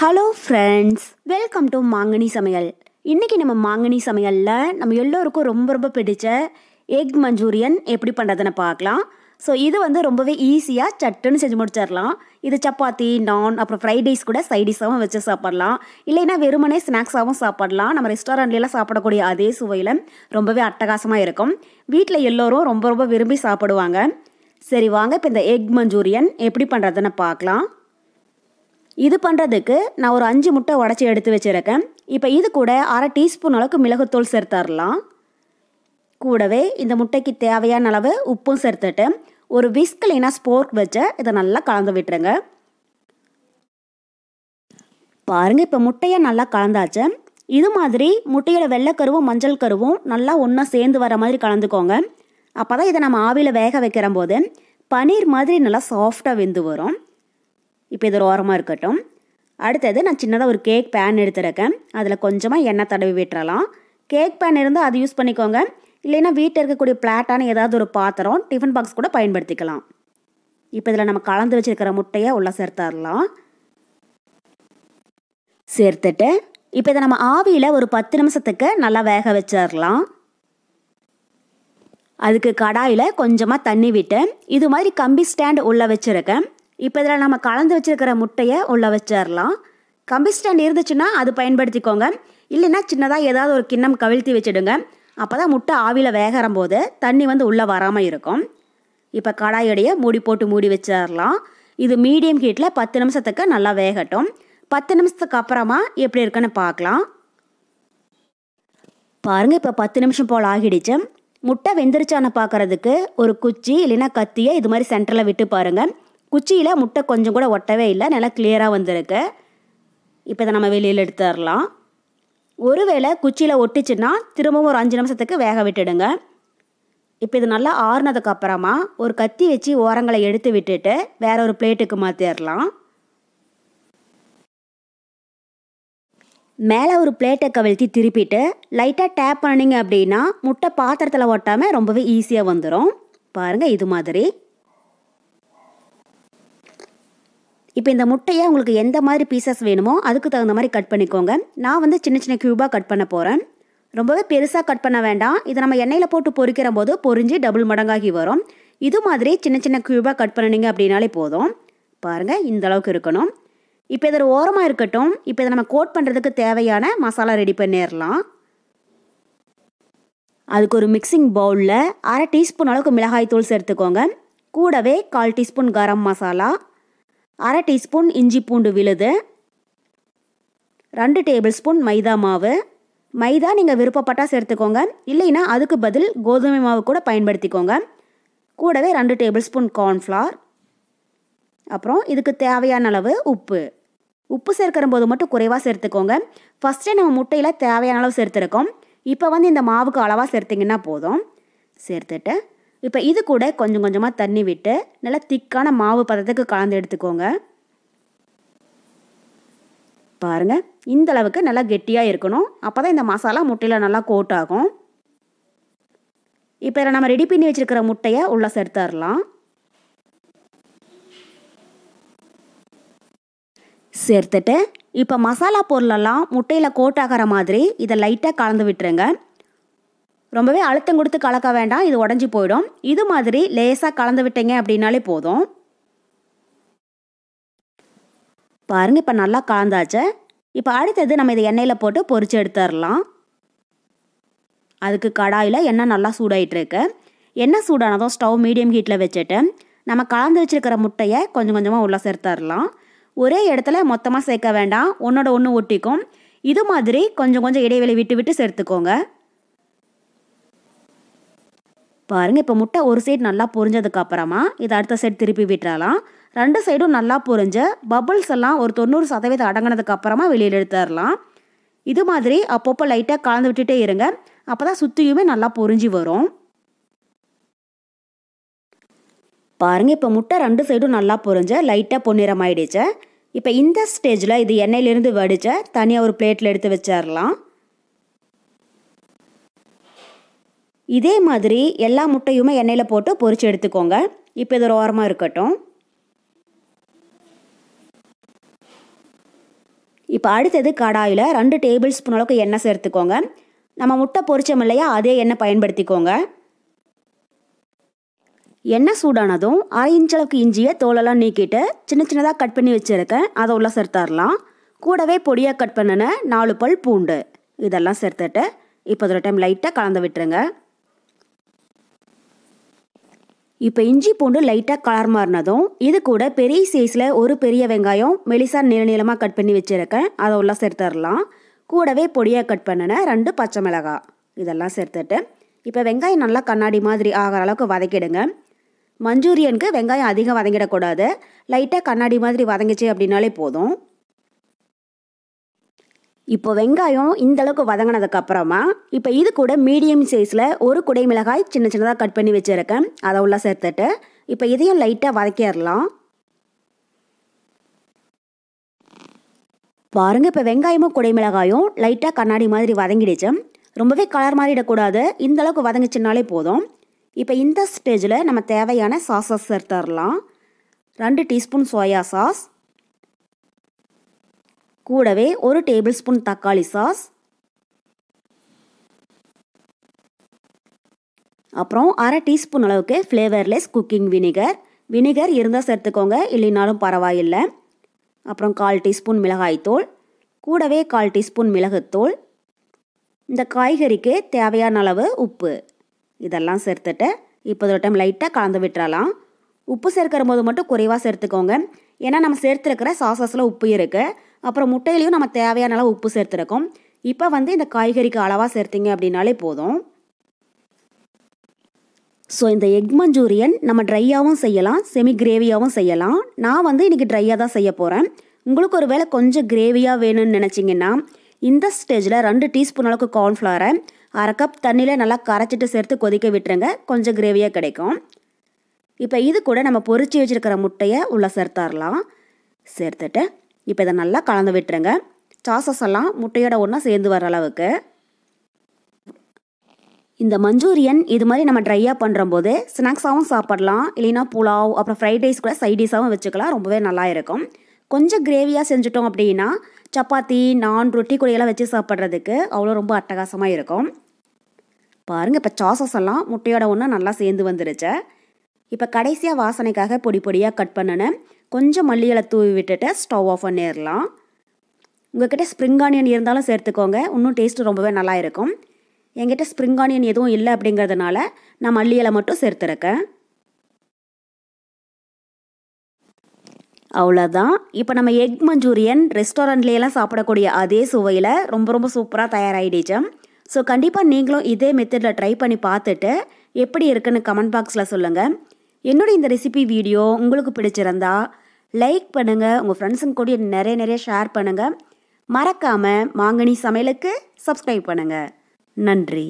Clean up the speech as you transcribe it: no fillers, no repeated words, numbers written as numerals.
Hello friends, welcome to மாங்கனி சமையல். இன்றைக்கி நம்ம மாங்கனி சமையலில் நம்ம எல்லோருக்கும் ரொம்ப பிடிச்ச எக் மஞ்சூரியன் எப்படி பண்ணுறதுன்னு பார்க்கலாம். ஸோ இது ரொம்பவே ஈஸியாக சட்டுன்னு செஞ்சு முடிச்சிடலாம். இது சப்பாத்தி, நான், அப்புறம் ஃப்ரைட் ரைஸ் கூட சைடிஷாகவும் வச்சு சாப்பிட்லாம். இல்லைன்னா வெறுமனே ஸ்நாக்ஸாகவும் சாப்பிட்லாம். நம்ம ரெஸ்டாரண்ட்லாம் சாப்பிடக்கூடிய அதே சுவையில் ரொம்பவே அட்டகாசமாக இருக்கும். வீட்டில் எல்லோரும் ரொம்ப விரும்பி சாப்பிடுவாங்க. சரி வாங்க, இப்போ இந்த எக் மஞ்சூரியன் எப்படி பண்ணுறதுன்னு பார்க்கலாம். இது பண்ணுறதுக்கு நான் ஒரு 5 முட்டை உடச்சி எடுத்து வச்சுருக்கேன். இப்போ இது கூட அரை டீஸ்பூன் அளவுக்கு மிளகுத்தூள் சேர்த்துடலாம். கூடவே இந்த முட்டைக்கு தேவையான அளவு உப்பும் சேர்த்துட்டு ஒரு விஸ்க் இல்லைனா ஸ்போர்க் வச்சு இதை நல்லா கலந்து விட்டுருங்க. பாருங்கள், இப்போ முட்டையை நல்லா கலந்தாச்சு. இது மாதிரி முட்டையோட வெள்ளைக்கருவும் மஞ்சள் கருவும் நல்லா ஒன்றா சேர்ந்து வர மாதிரி கலந்துக்கோங்க. அப்போ தான் இதை நம்ம ஆவியில் வேக வைக்கிற போது பன்னீர் மாதிரி நல்லா சாஃப்டாக வெந்து வரும். இப்போ இது ஒரு ஓரமாக இருக்கட்டும். அடுத்தது நான் சின்னதாக ஒரு கேக் பேன் எடுத்துருக்கேன். அதில் கொஞ்சமாக எண்ணெய் தடவி விட்டுறலாம். கேக் பேன் இருந்தால் அது யூஸ் பண்ணிக்கோங்க. இல்லைன்னா வீட்டில் இருக்கக்கூடிய பிளாட்டான ஏதாவது ஒரு பாத்திரம், டிஃபன் பாக்ஸ் கூட பயன்படுத்திக்கலாம். இப்போ இதில் நம்ம கலந்து வச்சுருக்கிற முட்டையை உள்ளே சேர்த்துடலாம். சேர்த்துட்டு இப்போ இதை நம்ம ஆவியில் ஒரு 10 நிமிஷத்துக்கு நல்லா வேக வச்சிடலாம். அதுக்கு கடாயில் கொஞ்சமாக தண்ணி விட்டு இது மாதிரி கம்பி ஸ்டாண்ட் உள்ளே வச்சுருக்கேன். இப்போ இதில் நம்ம கலந்து வச்சுருக்கிற முட்டையை உள்ளே வச்சிடலாம். கம்பி ஸ்டாண்ட் இருந்துச்சுன்னா அது பயன்படுத்திக்கோங்க. இல்லைன்னா சின்னதாக ஏதாவது ஒரு கிண்ணம் கவிழ்த்தி வச்சுடுங்க. அப்போ தான் முட்டை ஆவியில் வேகிற போது தண்ணி உள்ளே வராமல் இருக்கும். இப்போ கடாயோடைய மூடி வச்சிடலாம். இது மீடியம் ஹீட்டில் 10 நிமிஷத்துக்கு நல்லா வேகட்டும். 10 நிமிஷத்துக்கு அப்புறமா எப்படி இருக்குன்னு பார்க்கலாம். பாருங்கள், இப்போ 10 நிமிஷம் போல் ஆகிடுச்சு. முட்டை வெந்துருச்சான்னு பார்க்குறதுக்கு ஒரு குச்சி இல்லைன்னா கத்தியை இது மாதிரி சென்டரில் விட்டு பாருங்கள். குச்சியில் முட்டை கொஞ்சம் கூட ஒட்டவே இல்லை, நல்லா கிளியராக வந்திருக்கு. இப்போ இதை நம்ம வெளியில் எடுத்துடலாம். ஒருவேளை குச்சியில் ஒட்டிச்சுன்னா திரும்பவும் ஒரு 5 நிமிஷத்துக்கு வேக விட்டுடுங்க. இப்போ இது நல்லா ஆறுனதுக்கு அப்புறமா ஒரு கத்தி வச்சு ஓரங்களை எடுத்து விட்டுட்டு வேற ஒரு பிளேட்டுக்கு மாற்றிடலாம். மேலே ஒரு பிளேட்டை கவிழ்த்தி திருப்பிட்டு லைட்டாக டேப் பண்ணிங்க அப்படின்னா முட்டை பாத்திரத்தில் ஒட்டாமல் ரொம்பவே ஈஸியாக வந்துடும். பாருங்கள், இது மாதிரி. இப்போ இந்த முட்டையை உங்களுக்கு எந்த மாதிரி பீசஸ் வேணுமோ அதுக்கு தகுந்த மாதிரி கட் பண்ணிக்கோங்க. நான் சின்ன க்யூபாக கட் பண்ண போகிறேன். ரொம்பவே பெருசாக கட் பண்ண வேண்டாம். இதை நம்ம எண்ணெயில் போட்டு பொரிக்கிற போது பொரிஞ்சு டபுள் மடங்காகி வரும். இது மாதிரி சின்ன க்யூபாக கட் பண்ணிங்க அப்படின்னாலே போதும். பாருங்கள், இந்த அளவுக்கு இருக்கணும். இப்போ இதில் ஓரமாக இருக்கட்டும். இப்போ இதை நம்ம கோட் பண்ணுறதுக்கு தேவையான மசாலா ரெடி பண்ணிடலாம். அதுக்கு ஒரு மிக்சிங் பவுலில் அரை டீஸ்பூன் அளவுக்கு மிளகாய் தூள் சேர்த்துக்கோங்க. கூடவே 1/4 டீஸ்பூன் கரம் மசாலா, அரை டீஸ்பூன் இஞ்சி பூண்டு விழுது, 2 டேபிள் ஸ்பூன் மைதா மாவு. மைதா நீங்கள் விருப்பப்பட்டால் சேர்த்துக்கோங்க. இல்லைன்னா அதுக்கு பதில் கோதுமை மாவு கூட பயன்படுத்திக்கோங்க. கூடவே 2 டேபிள் ஸ்பூன் கார்ன்ஃப்ளவர். அப்புறம் இதுக்கு தேவையான அளவு உப்பு சேர்க்கிற போது மட்டும் குறைவாக சேர்த்துக்கோங்க. ஃபஸ்ட்டே நம்ம முட்டையில் தேவையான அளவு சேர்த்துருக்கோம். இப்போ இந்த மாவுக்கு அளவாக சேர்த்திங்கன்னா போதும். சேர்த்துட்டு இப்போ இது கூட கொஞ்சமாக தண்ணி விட்டு நல்லா திக்கான மாவு பதத்துக்கு கலந்து எடுத்துக்கோங்க. பாருங்கள், இந்த அளவுக்கு நல்லா கெட்டியாக இருக்கணும். அப்போ தான் இந்த மசாலா முட்டையில் நல்லா கோட் ஆகும். இப்போ இதில் நம்ம ரெடி பண்ணி வச்சுருக்கிற முட்டையை உள்ளே சேர்த்துடலாம். சேர்த்துட்டு இப்போ மசாலா பொருளெல்லாம் முட்டையில் கோட் ஆகிற மாதிரி இதை லைட்டாக கலந்து விட்டுருங்க. ரொம்பவே அழுத்தம் கொடுத்து கலக்க வேண்டாம், இது உடஞ்சி போயிடும். இது மாதிரி லேசாக கலந்து விட்டீங்க அப்படின்னாலே போதும். பாருங்கள், இப்போ நல்லா கலந்தாச்சு. இப்போ அடுத்தது நம்ம இதை எண்ணெயில் போட்டு பொரிச்சு எடுத்துடலாம். அதுக்கு கடாயில் எண்ணெய் நல்லா சூடாயிட்டுருக்கு. எண்ணெய் சூடானதும் ஸ்டவ் மீடியம் ஹீட்டில் வச்சுட்டு நம்ம கலந்து வச்சுருக்கிற முட்டையை கொஞ்சமாக உள்ளே சேர்த்துடலாம். ஒரே இடத்துல மொத்தமாக சேர்க்க வேண்டாம், ஒன்றோட ஒன்று ஒட்டிக்கும். இது மாதிரி கொஞ்சம் இடைவெளி விட்டு சேர்த்துக்கோங்க. பாருங்கள், இப்போ முட்டை ஒரு சைடு நல்லா பொரிஞ்சதுக்கு அப்புறமா இதை அடுத்த சைடு திருப்பி விட்டுறலாம். 2 சைடும் நல்லா பொரிஞ்சு பபுள்ஸ் எல்லாம் ஒரு 90% அடங்கினதுக்கு அப்புறமா வெளியில் எடுத்துடலாம். இது மாதிரி அப்பப்போ லைட்டாக கலந்து விட்டுட்டே இருங்க. அப்போ தான் சுற்றியுமே நல்லா பொரிஞ்சு வரும். பாருங்கள், இப்போ முட்டை 2 சைடும் நல்லா பொரிஞ்சு லைட்டாக பொன்னிறம் ஆயிடுச்சு. இப்போ இந்த ஸ்டேஜில் இது எண்ணெயிலிருந்து வடித்து தனியாக ஒரு பிளேட்டில் எடுத்து வச்சிடலாம். இதே மாதிரி எல்லா முட்டையுமே எண்ணெயில் போட்டு பொரிச்சு எடுத்துக்கோங்க. இப்போ இது ஒரு ஓரமாக இருக்கட்டும். இப்போ அடுத்தது கடாயில் 2 டேபிள் ஸ்பூன் அளவுக்கு எண்ணெய் சேர்த்துக்கோங்க. நம்ம முட்டை பொரிச்சோம் இல்லையா, அதே எண்ணெய் பயன்படுத்திக்கோங்க. எண்ணெய் சூடானதும் 1/2 இன்ச் அளவுக்கு இஞ்சியை தோலெல்லாம் நீக்கிட்டு சின்ன சின்னதாக கட் பண்ணி வச்சுருக்கேன், அதை உள்ள சேர்த்துடலாம். கூடவே பொடியாக கட் பண்ணின 4 பல் பூண்டு இதெல்லாம் சேர்த்துட்டு இப்போ ஒரு டைம் லைட்டாக கலந்து விட்டுருங்க. இப்போ இஞ்சி பூண்டு லைட்டாக கலர் மாறினதும் இது கூட பெரிய சைஸில் ஒரு பெரிய வெங்காயம் மெலிசா நீளமாக கட் பண்ணி வச்சுருக்கேன், அதை உள்ள சேர்த்துடலாம். கூடவே பொடியாக கட் பண்ணின 2 பச்சை மிளகாய் இதெல்லாம் சேர்த்துட்டு இப்போ வெங்காயம் நல்லா கண்ணாடி மாதிரி ஆகிற அளவுக்கு வதக்கிடுங்க. மஞ்சூரியனுக்கு வெங்காயம் அதிகம் வதங்கிடக்கூடாது, லைட்டாக கண்ணாடி மாதிரி வதங்கிச்சு அப்படின்னாலே போதும். இப்போ வெங்காயம் இந்த அளவுக்கு வதங்கினதுக்கப்புறமா இப்போ இது கூட மீடியம் சைஸில் ஒரு குடை மிளகாய் சின்ன சின்னதாக கட் பண்ணி வச்சுருக்கேன், அதை உள்ள சேர்த்துட்டு இப்போ இதையும் லைட்டாக வதக்கிடலாம். பாருங்கள், இப்போ வெங்காயமும் குடை மிளகாயும் லைட்டாக கண்ணாடி மாதிரி வதங்கிடுச்சு. ரொம்பவே கலர் மாறிடக்கூடாது, இந்த அளவுக்கு வதங்கிச்சுனாலே போதும். இப்போ இந்த ஸ்டேஜில் நம்ம தேவையான சாஸஸ் சேர்த்துடலாம். 2 டீஸ்பூன் சோயா சாஸ், கூடவே 1 டேபிள் ஸ்பூன் தக்காளி சாஸ், அப்புறம் 1/2 டீஸ்பூன் அளவுக்கு ஃப்ளேவர்லெஸ் குக்கிங் வினிகர் இருந்தால் சேர்த்துக்கோங்க, இல்லைனாலும் பரவாயில்லை. அப்புறம் 1/4 டீஸ்பூன் மிளகாய்த்தூள், கூடவே 1/4 டீஸ்பூன் மிளகுத்தூள், இந்த காய்கறிக்கு தேவையான அளவு உப்பு இதெல்லாம் சேர்த்துட்டு இப்போ ஒரு டைம் லைட்டாக கலந்து விட்டுறலாம். உப்பு சேர்க்கிற போது மட்டும் குறைவாக சேர்த்துக்கோங்க, ஏன்னா நம்ம சேர்த்துருக்கிற சாஸஸில் உப்பு இருக்குது. அப்புறம் முட்டையிலையும் நம்ம தேவையான அளவு உப்பு சேர்த்துருக்கோம். இப்போ இந்த காய்கறிக்கு அளவாக சேர்த்திங்க அப்படின்னாலே போதும். ஸோ இந்த எக் மஞ்சூரியன் நம்ம ட்ரையாகவும் செய்யலாம், செமி கிரேவியாகவும் செய்யலாம். நான் இன்றைக்கி ட்ரையாக தான் செய்ய போகிறேன். உங்களுக்கு ஒரு வேளை கொஞ்சம் கிரேவியாக வேணும்னு நினச்சிங்கன்னா இந்த ஸ்டேஜில் 2 டீஸ்பூன் அளவுக்கு கார்ன்ஃப்ளவரை 1/2 கப் தண்ணியில் நல்லா கரைச்சிட்டு சேர்த்து கொதிக்க விட்டுருங்க, கொஞ்சம் கிரேவியாக கிடைக்கும். இப்போ இது கூட நம்ம பொரிச்சு வச்சுருக்கிற முட்டையை உள்ளே சேர்த்துடலாம். சேர்த்துட்டு இப்போ இதை நல்லா கலந்து விட்டுருங்க, சாஸஸ் எல்லாம் முட்டையோட ஒன்றா சேர்ந்து வர அளவுக்கு. இந்த மஞ்சூரியன் இது மாதிரி நம்ம ட்ரையாக பண்ணுறம்போது ஸ்நாக்ஸாகவும் சாப்பிடலாம், இல்லைன்னா புலாவ் அப்புறம் ஃப்ரைட் ரைஸ் கூட சைட் டிஷ்ஷாகவும் வச்சுக்கலாம், ரொம்பவே நல்லா இருக்கும். கொஞ்சம் கிரேவியாக செஞ்சுட்டோம் அப்படின்னா சப்பாத்தி, நான், ரொட்டி கூடையெல்லாம் வச்சு சாப்பிட்றதுக்கு அவ்வளோ ரொம்ப அட்டகாசமாக இருக்கும். பாருங்கள், இப்போ சாஸஸ் எல்லாம் முட்டையோட ஒன்றா நல்லா சேர்ந்து வந்துருச்சு. இப்போ கடைசியாக வாசனைக்காக பொடி பொடியாக கட் பண்ணினேன் கொஞ்சம் மல்லி இலை தூவி விட்டுட்டு ஸ்டவ் ஆஃப் பண்ணிடலாம். உங்கள்கிட்ட ஸ்ப்ரிங் ஆனியன் இருந்தாலும் சேர்த்துக்கோங்க, இன்னும் டேஸ்ட்டு ரொம்பவே நல்லா இருக்கும். என்கிட்ட ஸ்ப்ரிங் ஆனியன் எதுவும் இல்லை அப்படிங்கிறதுனால நான் மல்லி இலை மட்டும் சேர்த்துருக்கேன். அவ்வளோதான். இப்போ நம்ம எக் மஞ்சூரியன் ரெஸ்டாரண்ட்லேயெல்லாம் சாப்பிடக்கூடிய அதே சுவையில் ரொம்ப ரொம்ப சூப்பராக தயாராகிடுச்சு. ஸோ கண்டிப்பாக நீங்களும் இதே மெத்தடில் ட்ரை பண்ணி பார்த்துட்டு எப்படி இருக்குன்னு கமெண்ட் பாக்ஸில் சொல்லுங்கள். என்னோட இந்த ரெசிபி வீடியோ உங்களுக்கு பிடிச்சிருந்தா லைக் பண்ணுங்கள், உங்கள் ஃப்ரெண்ட்ஸுங்க கூட நிறைய ஷேர் பண்ணுங்கள். மறக்காமல் மாங்கனி சமையலுக்கு சப்ஸ்கிரைப் பண்ணுங்கள். நன்றி.